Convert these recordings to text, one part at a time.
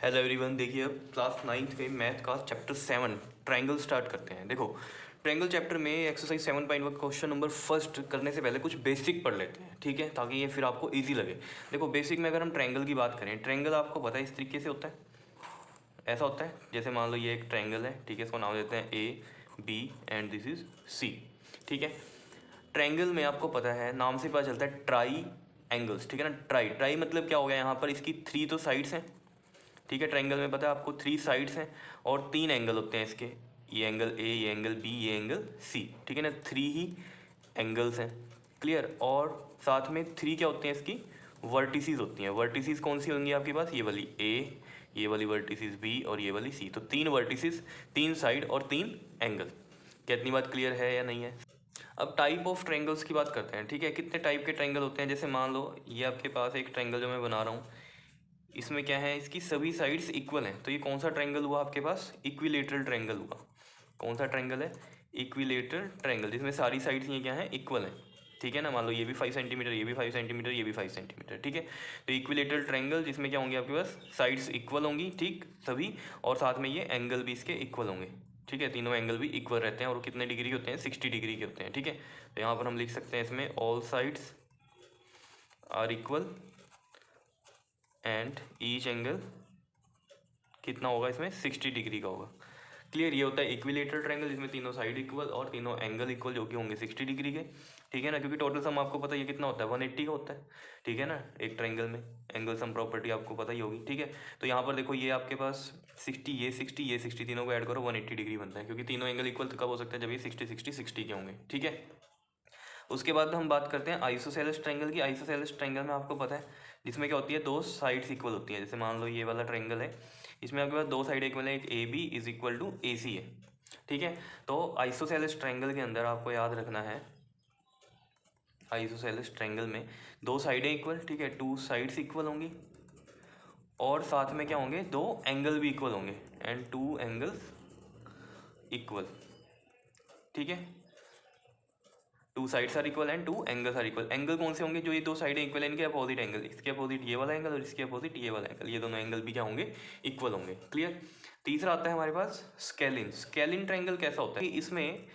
Hello everyone, देखिए अब class 9th के मैथ का चैप्टर 7 ट्रायंगल स्टार्ट करते हैं। देखो ट्रायंगल चैप्टर में एक्सरसाइज 7.1 क्वेश्चन नंबर फर्स्ट करने से पहले कुछ बेसिक पढ़ लेते हैं, ठीक है, ताकि ये फिर आपको इजी लगे। देखो बेसिक में अगर हम ट्रायंगल की बात करें, ट्रायंगल आपको पता है इस तरीके से होता है, ऐसा होता है। जैसे मान लो ये एक ट्रायंगल है, ठीक है, इसको नाम देते हैं A B and this is C, ठीक है। ट्रायंगल में आपको पता है, नाम से पता चलता है ट्राई एंगल्स, ठीक है ना। ट्राई ट्राई मतलब क्या हो गया, यहाँ पर इसकी 3 तो साइड्स हैं, ठीक है। ट्रायंगल में पता है आपको 3 साइड्स हैं और 3 एंगल होते हैं इसके, ये एंगल ए, ये एंगल बी, ये एंगल सी, ठीक है ना। 3 ही एंगल्स हैं, क्लियर। और साथ में 3 क्या होते हैं इसकी, वर्टिसीज होती हैं। वर्टिसीज कौन सी होंगी आपके पास, ये वाली ए, ये वाली वर्टिसीज बी और ये वाली सी। तो 3 वर्टिसीज, 3 साइड और 3 एंगल। क्या इतनी बात क्लियर है या नहीं है? अब टाइप ऑफ ट्रायंगल्स की बात करते हैं, ठीक है। कितने टाइप के ट्रायंगल होते हैं, जैसे मान लो ये आपके पास एक ट्रायंगल जो मैं बना रहा हूँ, इसमें क्या है, इसकी सभी साइड्स इक्वल हैं। तो ये कौन सा ट्रायंगल हुआ आपके पास, इक्विलेटरल ट्रायंगल हुआ। कौन सा ट्रायंगल है, इक्विलेटरल ट्रायंगल, जिसमें सारी साइड्स ये क्या है, इक्वल हैं, ठीक है ना। मान लो ये भी 5 सेंटीमीटर, ये भी 5 सेंटीमीटर, ये भी 5 सेंटीमीटर, ठीक है। तो इक्विलेटरल ट्रायंगल जिसमें क्या होंगे आपके पास, साइड्स इक्वल होंगी, ठीक, सभी, और साथ में ये एंगल भी इसके इक्वल होंगे, ठीक है। तीनों एंगल भी इक्वल रहते हैं और कितने डिग्री के होते हैं, 60 डिग्री के होते हैं, ठीक है। तो यहाँ पर हम लिख सकते हैं इसमें all sides are equal and each angle कितना होगा इसमें, 60 डिग्री का होगा, क्लियर। ये होता है इक्विलेटरल ट्रायंगल, जिसमें तीनों साइड इक्वल और तीनों एंगल इक्वल, जो कि होंगे 60 डिग्री के, ठीक है ना। क्योंकि टोटल सम आपको पता है ये कितना होता है, 180 का होता है, ठीक है ना। एक ट्रायंगल में एंगल सम प्रॉपर्टी आपको पता ही होगी, ठीक है। तो यहाँ पर देखो ये आपके पास 60, ये 60, ये 60, तीनों को ऐड करो 180 डिग्री बनता है, क्योंकि तीनों एंगल इक्वल कब हो सकते हैं, जब ये 60 60 60 के होंगे, ठीक है। उसके बाद हम बात करते हैं आइसोसेलेस ट्रायंगल की। आइसोसेलेस ट्रायंगल में आपको पता है, जिसमें क्या होती है, 2 साइड्स इक्वल होती हैं। जैसे मान लो ये वाला ट्रायंगल है, इसमें आपके पास 2 साइड इक्वल है, एक A B is equal to A C है, ठीक है। तो आइसोसेलेस ट्रायंगल के अंदर आपको याद रखना है, आइसोसेलेस ट्रायंगल में 2 साइडें इक्वल, ठीक है, 2 साइड्स इक्वल होंगी और साथ में क्या होंगे, 2 एंगल भी इक्वल होंगे एंड 2 एंगल्स इक्वल, ठीक है। 2 sides are equal and 2 angles are equal. Angle कौन से होंगे, जो ये 2 साइडें इक्वल है, इनके अपोजिट एंगल, इसके अपोजिट ये वाला एंगल और इसके अपोजिट ये वाला एंगल, ये दोनों एंगल भी क्या होंगे, इक्वल होंगे, क्लियर। तीसरा आता है हमारे पास स्केलिन। स्केलिन ट्रायंगल कैसा होता है कि इसमें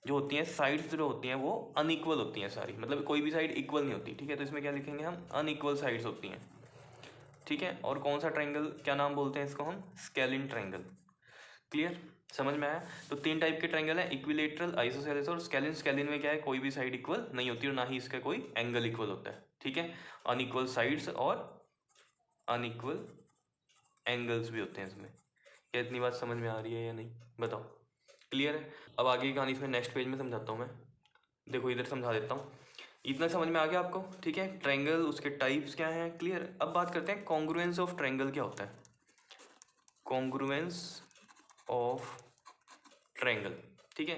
जो होती हैं साइड्स, जो होती हैं वो अनइक्वल होती हैं सारी, मतलब कोई भी साइड इक्वल नहीं होती, ठीक है। तो इसमें क्या लिखेंगे हम, अनइक्वल साइड्स होती हैं, ठीक है। और कौन सा ट्रायंगल, क्या नाम बोलते हैं इसको हम, स्केलिन ट्रायंगल, क्लियर, समझ में आया। तो 3 टाइप के ट्रायंगल है, इक्विलेटरल, आइसोसेलेस और स्केलिन। स्केलिन में क्या है, कोई भी साइड इक्वल नहीं होती और ना ही इसका कोई एंगल इक्वल होता है, ठीक है। अनइक्वल साइड्स और अनइक्वल एंगल्स भी होते हैं इसमें। क्या इतनी बात समझ में आ रही है या नहीं, बताओ, क्लियर है। अब आगे की कहानी इसमें नेक्स्ट पेज में समझाता हूँ मैं, देखो इधर समझा देता हूँ। इतना समझ में आ गया आपको, ठीक है। ट्रायंगल, उसके टाइप्स क्या हैं, क्लियर। अब बात करते हैं कॉन्ग्रुएंस ऑफ ट्रायंगल क्या होता है। कॉन्ग्रुएंस ऑफ ट्रायंगल, ठीक है।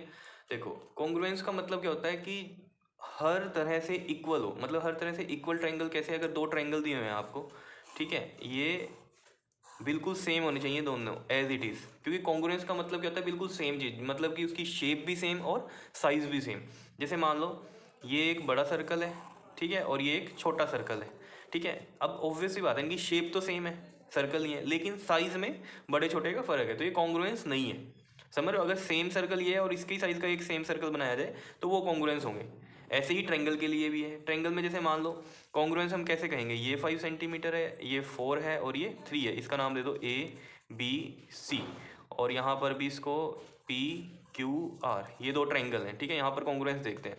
देखो कॉन्ग्रुएंस का मतलब क्या होता है कि हर तरह से इक्वल हो, मतलब हर तरह से इक्वल ट्रायंगल कैसे, अगर 2 ट्रायंगल दिए हुए हैं आपको, ठीक है, ये बिल्कुल सेम होने चाहिए दोनों एज इट इज़। क्योंकि कॉन्ग्रुएंस का मतलब क्या होता है, बिल्कुल सेम चीज़, मतलब कि उसकी शेप भी सेम और साइज भी सेम। जैसे मान लो ये एक बड़ा सर्कल है, ठीक है, और ये एक छोटा सर्कल है, ठीक है। अब ऑब्वियस सी बात है, इनकी शेप तो सेम है, सर्कल ही है, लेकिन साइज में बड़े छोटे का फर्क है, तो ये कॉन्ग्रुएंस नहीं है, समझ रहे हो। अगर सेम सर्कल ये है और इसकी साइज का एक सेम सर्कल बनाया जाए तो वो कॉन्ग्रुएंस होंगे। ऐसे ही ट्रायंगल के लिए भी है। ट्रायंगल में जैसे मान लो कॉन्ग्रुएंस हम कैसे कहेंगे, ये 5 सेंटीमीटर है, ये 4 है और ये 3 है, इसका नाम दे दो ए बी सी, और यहाँ पर भी इसको पी क्यू आर, ये 2 ट्रायंगल हैं, ठीक है। यहाँ पर कॉन्ग्रुएंस देखते हैं।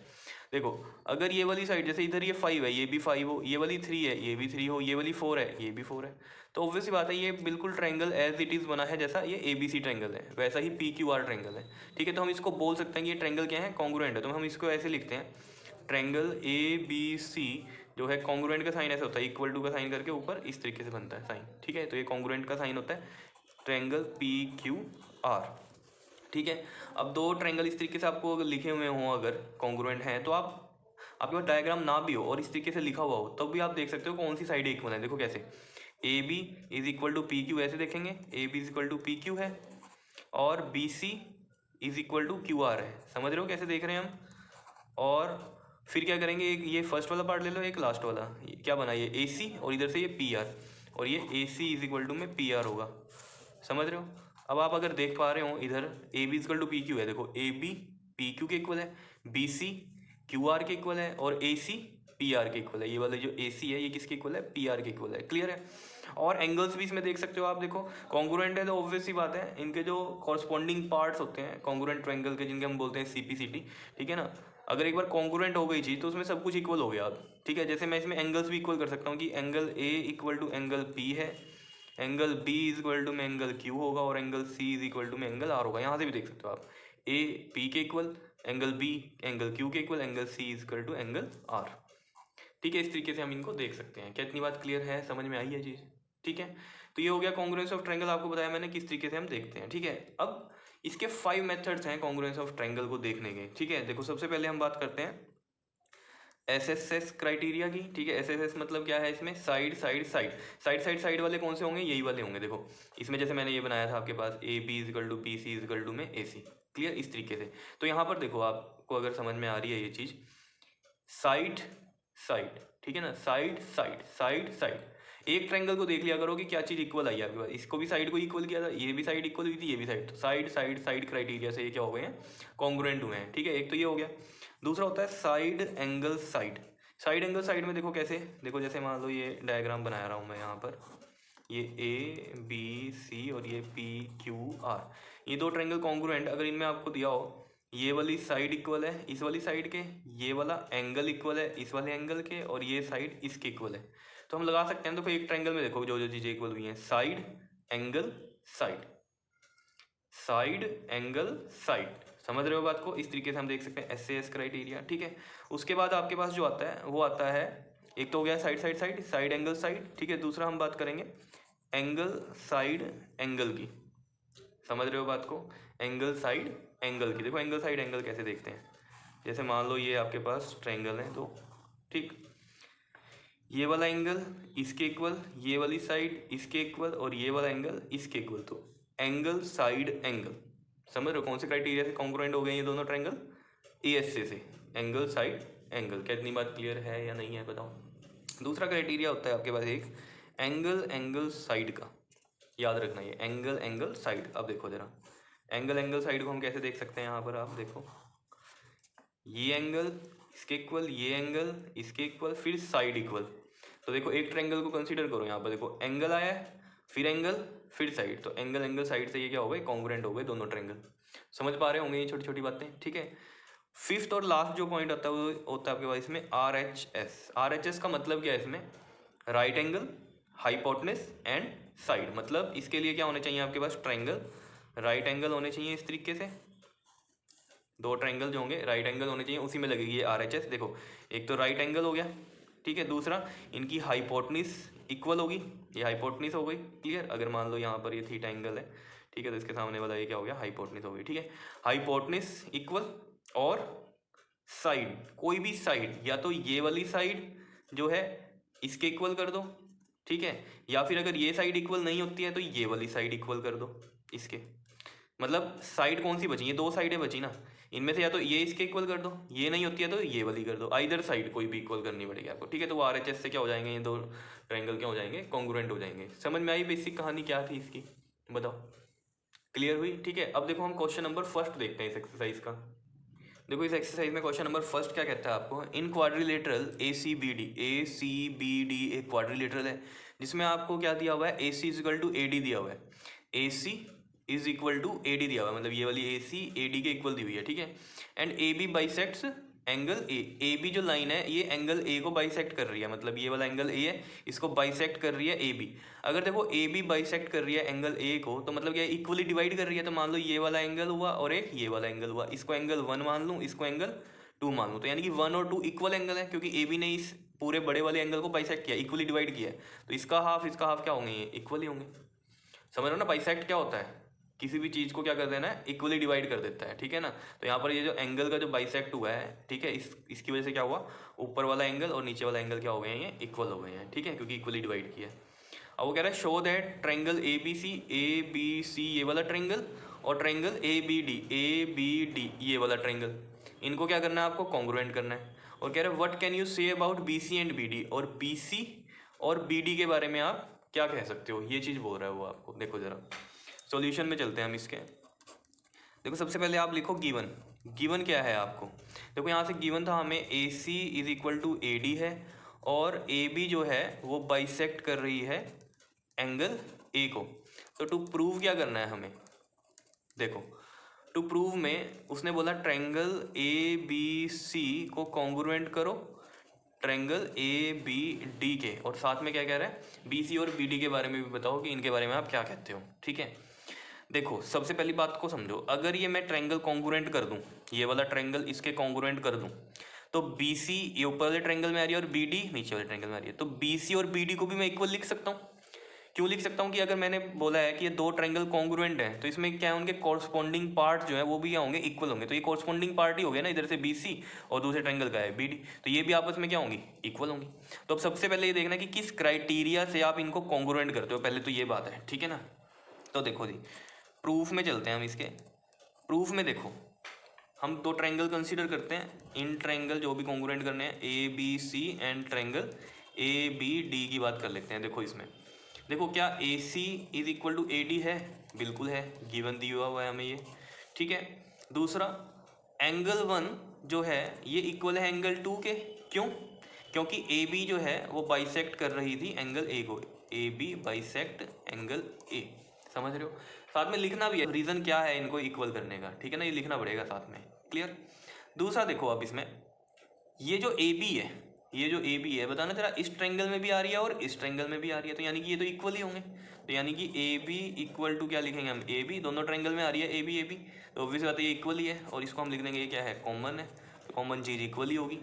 देखो अगर ये वाली साइड, जैसे इधर ये 5 है, ये भी 5 हो, ये वाली 3 है, ये भी 3 हो, ये वाली 4 है, ये भी 4 है, तो ऑब्वियस सी बात है ये बिल्कुल ट्रायंगल एज इट इज़ बना है, जैसा ये ए बी सी ट्रायंगल है वैसा ही पी क्यू आर ट्रायंगल है, ठीक है। तो हम इसको बोल सकते हैं कि ये ट्रायंगल क्या है, कॉन्ग्रुएंट है। तो हम इसको ऐसे लिखते हैं, ट्रायंगल ए बी सी जो है, कॉन्ग्रुएंट का साइन ऐसे होता है, इक्वल टू का साइन करके ऊपर इस तरीके से बनता है साइन, ठीक है। तो ये कॉन्ग्रुएंट का साइन होता है ट्रायंगल पी क्यू आर, ठीक है। अब 2 ट्रायंगल इस तरीके से आपको अगर लिखे हुए हों, अगर कॉन्ग्रुएंट हैं, तो आपके पास डायग्राम ना भी हो और इस तरीके से लिखा हुआ हो, तब भी आप देख सकते हो कौन सी साइड इक्वल है। देखो कैसे, A B is equal to P Q, ऐसे देखेंगे, A B is equal to P Q है और B C is equal to Q R है, समझ रहे हो कैसे देख रहे हैं हम। और फिर क्या करेंगे, एक ये फर्स्ट वाला पार्ट ले लो, एक लास्ट वाला, क्या बना ये ए सी और इधर से ये पी आर, और ये ए सी इज इक्वल टू में पी आर होगा, समझ रहे हो। अब आप अगर देख पा रहे हो इधर A B is equal to P Q है, देखो ए बी पी क्यू के इक्वल है, बी सी क्यू आर के इक्वल है और ए सी पी आर के इक्वल है। ये वाला जो ए सी है ये किसके इक्वल है, पी आर के इक्वल है, क्लियर है। और एंगल्स भी इसमें देख सकते हो आप, देखो कॉन्ग्रुएंट है तो ऑब्वियस सी बात है इनके जो कॉरस्पॉन्डिंग पार्ट्स होते हैं कॉन्ग्रुएंट ट्रायंगल के, जिनके हम बोलते हैं सीपीसीटी, ठीक है ना। अगर एक बार कॉन्ग्रुएंट हो गई चीज़ तो उसमें सब कुछ इक्वल हो गया अब, ठीक है। जैसे मैं इसमें एंगल्स भी इक्वल कर सकता हूँ कि angle A equal to angle P है, angle B is equal to में एंगल क्यू होगा और angle C is equal to में एंगल आर होगा। यहाँ से भी देख सकते हो आप, ए पी के equal, angle B angle Q के equal, angle C is equal to angle R, ठीक है। इस तरीके से हम इनको देख सकते हैं। क्या इतनी बात क्लियर है, समझ में आई है चीज़, ठीक है। तो ये हो गया कॉन्ग्रुएंस ऑफ ट्रायंगल, आपको बताया मैंने किस तरीके से हम देखते हैं, ठीक है। अब इसके 5 मेथड्स हैं कॉन्ग्रुएंस ऑफ ट्रायंगल को देखने के, ठीक है। देखो सबसे पहले हम बात करते हैं एसएसएस क्राइटेरिया की, ठीक है। एसएसएस मतलब क्या है, इसमें side side side side side side वाले कौन से होंगे, यही वाले होंगे। देखो इसमें जैसे मैंने ये बनाया था आपके पास A B is equal to B C is equal to में ए सी, क्लियर, इस तरीके से। तो यहाँ पर देखो आपको अगर समझ में आ रही है ये चीज़, साइड साइड, ठीक है ना, साइड साइड साइड साइड। एक ट्रायंगल को देख लिया करो कि क्या चीज़ इक्वल आई है आपके पास, इसको भी साइड को इक्वल किया था, ये भी साइड इक्वल हुई थी, ये भी साइड, तो साइड साइड साइड क्राइटेरिया से ये क्या हो गए हैं, कॉन्ग्रुएंट हुए हैं, ठीक है। एक तो ये हो गया। दूसरा होता है side angle side. Side angle side में देखो कैसे, देखो जैसे मान लो ये डायग्राम बना रहा हूँ मैं यहाँ पर, ये ए बी सी और ये पी क्यू आर, ये दो ट्रायंगल कॉन्ग्रुएंट अगर इनमें आपको दिया हो, ये वाली साइड इक्वल है इस वाली साइड के, ये वाला एंगल इक्वल है इस वाले एंगल के और ये साइड इसके इक्वल है, तो हम लगा सकते हैं। देखो एक ट्रायंगल में देखो जो जो चीज़ें इक्वल हुई हैं, side angle side, side angle side, समझ रहे हो बात को। इस तरीके से हम देख सकते हैं एसएएस क्राइटेरिया, ठीक है। उसके बाद आपके पास जो आता है वो आता है, एक तो हो गया side side side, side angle side, ठीक है। दूसरा हम बात करेंगे एंगल साइड एंगल की, समझ रहे हो बात को, एंगल साइड एंगल की। देखो एंगल साइड एंगल कैसे देखते हैं, जैसे मान लो ये आपके पास ट्रायंगल है तो, ठीक, ये वाला एंगल इसके इक्वल, ये वाली साइड इसके इक्वल और ये वाला एंगल इसके इक्वल, तो एंगल साइड एंगल, समझ रहे हो कौन से क्राइटेरिया से कॉन्ग्रुएंट हो गए ये दोनों ट्रायंगल, एएसए से, एंगल साइड एंगल। क्या इतनी बात क्लियर है या नहीं है बताओ। दूसरा क्राइटेरिया होता है आपके पास एक एंगल एंगल साइड का, याद रखना ये एंगल एंगल साइड। अब देखो जरा एंगल एंगल साइड को हम कैसे देख सकते हैं, यहाँ पर आप देखो ये एंगल इसके इक्वल, ये एंगल इसके इक्वल, फिर साइड इक्वल। तो देखो एक ट्रायंगल को कंसीडर करो, यहाँ पर देखो एंगल आया है, फिर एंगल, फिर साइड, तो एंगल एंगल साइड से ये क्या हो गए, कॉन्ग्रुएंट हो गए दोनों ट्रायंगल। समझ पा रहे होंगे ये छोटी छोटी बातें, ठीक है। फिफ्थ और लास्ट जो पॉइंट होता है वो होता है आपके पास इसमें RHS। RHS का मतलब क्या है इसमें, right angle, hypotenuse and side. मतलब इसके लिए क्या होने चाहिए आपके पास, ट्रायंगल राइट एंगल होने चाहिए इस तरीके से, दो ट्रायंगल जो होंगे राइट एंगल होने चाहिए, उसी में लगेगी ये RHS। देखो एक तो राइट एंगल हो गया, ठीक है। दूसरा इनकी हाइपोटेनस इक्वल होगी, ये हाइपोटेनस हो गई, क्लियर। अगर मान लो यहाँ पर ये थीटा एंगल है, ठीक है, तो इसके सामने वाला ये क्या हो गया, हाइपोटेनस हो गई, ठीक है। हाइपोटेनस इक्वल और साइड, कोई भी साइड, या तो ये वाली साइड जो है इसके इक्वल कर दो, ठीक है, या फिर अगर ये साइड इक्वल नहीं होती है तो ये वाली साइड इक्वल कर दो इसके। मतलब साइड कौन सी बची, ये दो साइडें बची ना, इनमें से या तो ये इसके इक्वल कर दो, ये नहीं होती है तो ये वाली कर दो, आइदर साइड कोई भी इक्वल करनी पड़ेगी आपको, ठीक है। तो वो RHS से क्या हो जाएंगे, ये दो ट्रायंगल क्या हो जाएंगे, कॉन्ग्रुएंट हो जाएंगे। समझ में आई बेसिक कहानी क्या थी इसकी, बताओ, क्लियर हुई, ठीक है। अब देखो हम क्वेश्चन नंबर फर्स्ट देखते हैं इस एक्सरसाइज का। देखो इस एक्सरसाइज में क्वेश्चन नंबर फर्स्ट क्या कहता है आपको, इन क्वाड्रिलेटरल ACBD, ACBD एक क्वाड्रिलेटरल है जिसमें आपको क्या दिया हुआ है, AC इक्वल टू AD दिया हुआ है, AC is equal to AD दिया हुआ है, मतलब ये वाली AC AD के इक्वल दी हुई है, ठीक है। And AB bisects angle A, AB जो लाइन है ये एंगल A को बाइसेक्ट कर रही है, मतलब ये वाला एंगल A है इसको बाइसेक्ट कर रही है AB। अगर देखो AB बाइसेक्ट कर रही है एंगल A को, तो मतलब क्या इक्वली डिवाइड कर रही है, तो मान लो ये वाला एंगल हुआ और एक ये वाला एंगल हुआ, इसको एंगल 1 मान लूँ, इसको एंगल 2 मान लूँ, तो यानी कि 1 और 2 इक्वल एंगल है, क्योंकि AB ने इस पूरे बड़े वाले एंगल को बाइसेक्ट किया, इक्वली डिवाइड किया है, तो इसका हाफ क्या होंगे, ये इक्वल ही होंगे। समझ रहे हो ना, बाइसेक्ट क्या होता है, किसी भी चीज़ को क्या कर देना है, इक्वली डिवाइड कर देता है, ठीक है ना। तो यहाँ पर ये जो एंगल का जो बाइसेक्ट हुआ है, ठीक है, इसकी वजह से क्या हुआ, ऊपर वाला एंगल और नीचे वाला एंगल क्या हो गए हैं, ये इक्वल हो गए हैं, ठीक है, क्योंकि इक्वली डिवाइड किया है। अब वो कह रहा है शो दैट ट्रायंगल ABC ये वाला ट्रायंगल और ट्रायंगल ABD ये वाला ट्रायंगल, इनको क्या करना है आपको, कॉन्ग्रुएंट करना है। और कह रहे हैं what can you say about BC and BD, और BC और BD के बारे में आप क्या कह सकते हो, ये चीज़ बोल रहा है वो आपको। देखो ज़रा सॉल्यूशन में चलते हैं हम इसके। देखो सबसे पहले आप लिखो गिवन। गिवन क्या है आपको, देखो यहाँ से गिवन था हमें A C is equal to A D है और ए बी जो है वो बाइसेक्ट कर रही है एंगल ए को। तो टू प्रूव क्या करना है हमें, देखो टू प्रूव में उसने बोला ट्रायंगल ए बी सी को कॉन्ग्रुएंट करो ट्रायंगल ए बी डी के, और साथ में क्या कह रहा है बी सी और बी डी के बारे में भी बताओ कि इनके बारे में आप क्या कहते हो। ठीक है, देखो सबसे पहली बात को समझो, अगर ये मैं ट्रायंगल कॉन्ग्रुएंट कर दूं, ये वाला ट्रायंगल इसके कॉन्ग्रुएंट कर दूं, तो बी सी ये ऊपर वाले ट्रायंगल में आ रही है और बी डी नीचे वाले ट्रायंगल में आ रही है, तो बी सी और बी डी को भी मैं इक्वल लिख सकता हूँ। क्यों लिख सकता हूँ कि अगर मैंने बोला है कि ये दो ट्रायंगल कॉन्ग्रुएंट हैं तो इसमें क्या है, उनके कॉरस्पॉन्डिंग पार्ट जो है वो भी क्या होंगे, इक्वल होंगे। तो ये कॉरस्पॉन्डिंग पार्ट ही हो गया ना, इधर से बी सी और दूसरे ट्रायंगल का है बी डी, तो ये भी आपस में क्या होंगी, इक्वल होंगी। तो अब सबसे पहले ये देखना कि किस क्राइटेरिया से आप इनको कॉन्ग्रुएंट करते हो, पहले तो ये बात है। ठीक है ना, तो देखो जी प्रूफ में चलते हैं हम इसके। प्रूफ में देखो हम दो ट्रायंगल कंसीडर करते हैं, इन ट्रायंगल जो भी कॉन्ग्रुएंट करने हैं A B C and triangle A B D की बात कर लेते हैं। देखो इसमें देखो क्या A C is equal to A D है, बिल्कुल है, गिवन दिया हुआ है हमें ये। ठीक है, दूसरा एंगल 1 जो है ये इक्वल है एंगल 2 के, क्यों, क्योंकि ए बी जो है वो बाइसेक्ट कर रही थी एंगल ए को, A B bisect angle A, समझ रहे हो। साथ में लिखना भी है रीज़न क्या है इनको इक्वल करने का, ठीक है ना, ये लिखना पड़ेगा साथ में, क्लियर। दूसरा देखो अब इसमें ये जो ए बी है, ये जो ए बी है बताना जरा, इस ट्रायंगल में भी आ रही है और इस ट्रायंगल में भी आ रही है, तो यानी कि ये तो इक्वल ही होंगे। तो यानी कि ए बी इक्वल टू क्या लिखेंगे हम, ए बी, दोनों ट्रायंगल में आ रही है ए बी, तो ऑब्वियस बात है ये इक्वल ही है, और इसको हम लिख देंगे ये क्या है, कॉमन है, तो कॉमन चीज़ इक्वल ही होगी।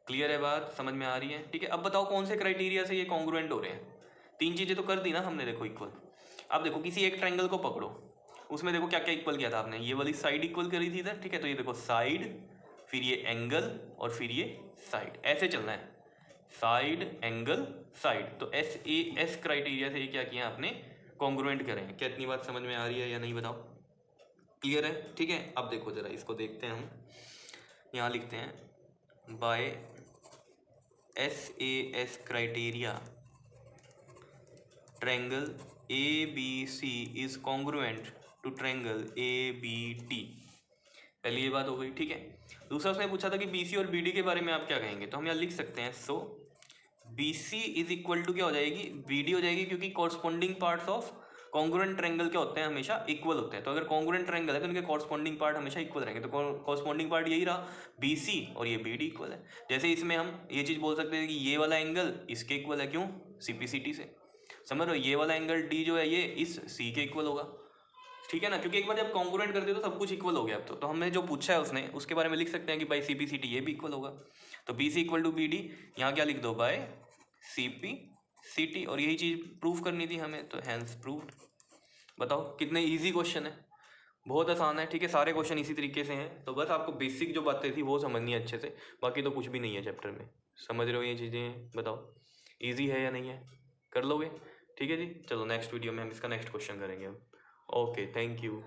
क्लियर है बात, समझ में आ रही है। ठीक है, अब बताओ कौन से क्राइटेरिया से ये कॉन्ग्रुएंट हो रहे हैं। तीन चीज़ें तो कर दी ना हमने, देखो इक्वल। अब देखो किसी एक ट्रायंगल को पकड़ो, उसमें देखो क्या क्या इक्वल किया था आपने, ये वाली साइड इक्वल करी थी इधर। ठीक है, तो ये देखो साइड, फिर ये एंगल, और फिर ये साइड, ऐसे चलना है, साइड एंगल साइड। तो एस क्राइटेरिया से ये क्या किया आपने, कॉन्ग्रुएंट करें। क्या इतनी बात समझ में आ रही है या नहीं बताओ, क्लियर है। ठीक है, अब देखो जरा इसको देखते हैं हम, यहाँ लिखते हैं by SAS criteria triangle ABC is congruent to triangle ABD। पहले ये बात हो गई। ठीक है, दूसरा उसने पूछा था कि BC और BD के बारे में आप क्या कहेंगे, तो हम यहाँ लिख सकते हैं सो BC इज इक्वल टू क्या हो जाएगी, BD हो जाएगी, क्योंकि corresponding parts of congruent triangle क्या होते हैं, हमेशा इक्वल होते हैं। तो अगर कॉन्ग्रुएंट ट्रायंगल है तो उनके कॉरस्पॉन्डिंग पार्ट हमेशा इक्वल रहेंगे, तो कॉरस्पॉन्डिंग पार्ट यही रहा BC और ये BD इक्वल है। जैसे इसमें हम ये चीज़ बोल सकते हैं कि ये वाला एंगल इसके इक्वल है, क्यों, CPCT से, समझ रहे हो, ये वाला एंगल D जो है ये इस C के इक्वल होगा। ठीक है ना, क्योंकि एक बार जब कॉन्ग्रुएंट करते हो तो सब कुछ इक्वल हो गया। अब तो हमने जो पूछा है उसने उसके बारे में लिख सकते हैं कि बाई CPCT ये भी इक्वल होगा। तो BC इक्वल टू BD, यहाँ क्या लिख दो, बाय CPCT, और यही चीज़ प्रूव करनी थी हमें, तो हैंस प्रूव्ड। बताओ कितने इजी क्वेश्चन है, बहुत आसान है। ठीक है, सारे क्वेश्चन इसी तरीके से हैं, तो बस आपको बेसिक जो बातें थी वो समझनी है अच्छे से, बाकी तो कुछ भी नहीं है चैप्टर में। समझ रहे हो ये चीज़ें, बताओ इजी है या नहीं है, कर लोगे। ठीक है जी, चलो नेक्स्ट वीडियो में हम इसका नेक्स्ट क्वेश्चन करेंगे हम। Okay, thank you.